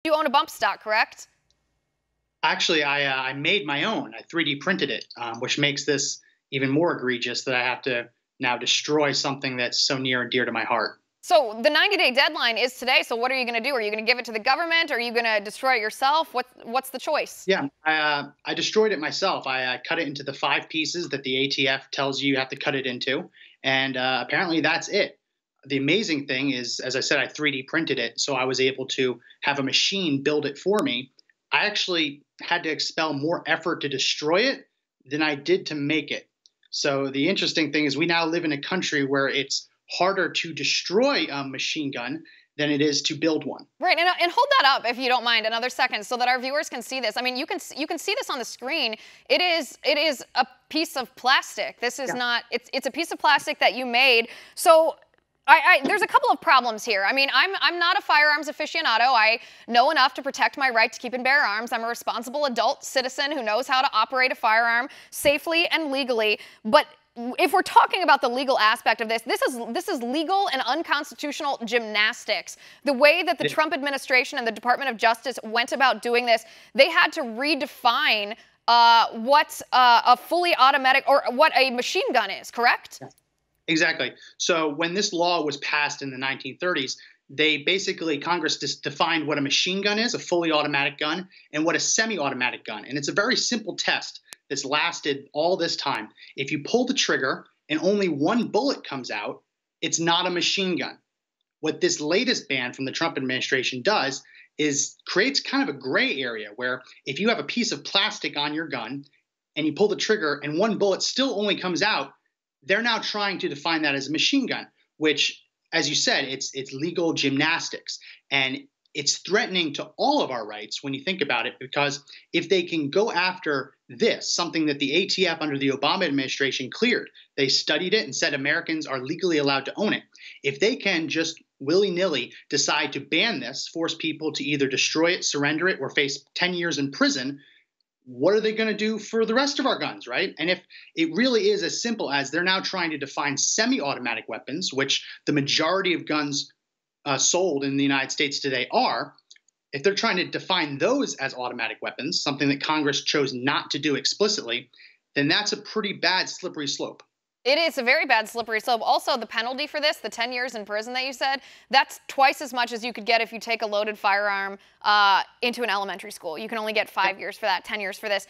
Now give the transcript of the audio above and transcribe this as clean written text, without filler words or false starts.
You own a bump stock, correct? Actually, I made my own. I 3D printed it, which makes this even more egregious that I have to now destroy something that's so near and dear to my heart. So the 90-day deadline is today. So what are you going to do? Are you going to give it to the government? Or are you going to destroy it yourself? What's the choice? Yeah, I destroyed it myself. I cut it into the 5 pieces that the ATF tells you have to cut it into, and apparently that's it. The amazing thing is, as I said, I 3D printed it, so I was able to have a machine build it for me. I actually had to expel more effort to destroy it than I did to make it. So the interesting thing is we now live in a country where it's harder to destroy a machine gun than it is to build one. Right, and hold that up if you don't mind another second, so that our viewers can see this. I mean, you can see this on the screen. It is a piece of plastic. This is not. It's a piece of plastic that you made. So. There's a couple of problems here. I mean, I'm not a firearms aficionado. I know enough to protect my right to keep and bear arms. I'm a responsible adult citizen who knows how to operate a firearm safely and legally. But if we're talking about the legal aspect of this, this is legal and unconstitutional gymnastics. The way that the Trump administration and the Department of Justice went about doing this, they had to redefine what a fully automatic or what a machine gun is, correct? Exactly. So when this law was passed in the 1930s, Congress just defined what a machine gun is, a fully automatic gun, and what a semi-automatic gun. And it's a very simple test that's lasted all this time. If you pull the trigger and only one bullet comes out, it's not a machine gun. What this latest ban from the Trump administration does is creates kind of a gray area where if you have a piece of plastic on your gun and you pull the trigger and one bullet still only comes out, they're now trying to define that as a machine gun, which, as you said, it's legal gymnastics. And it's threatening to all of our rights when you think about it, because if they can go after this, something that the ATF under the Obama administration cleared, they studied it and said Americans are legally allowed to own it. If they can just willy-nilly decide to ban this, force people to either destroy it, surrender it, or face 10 years in prison, what are they going to do for the rest of our guns, right? And if it really is as simple as they're now trying to define semi-automatic weapons, which the majority of guns sold in the United States today are, if they're trying to define those as automatic weapons, something that Congress chose not to do explicitly, then that's a pretty bad slippery slope. It is a very bad slippery slope. Also, the penalty for this, the 10 years in prison that you said, that's twice as much as you could get if you take a loaded firearm into an elementary school. You can only get 5 years for that, 10 years for this.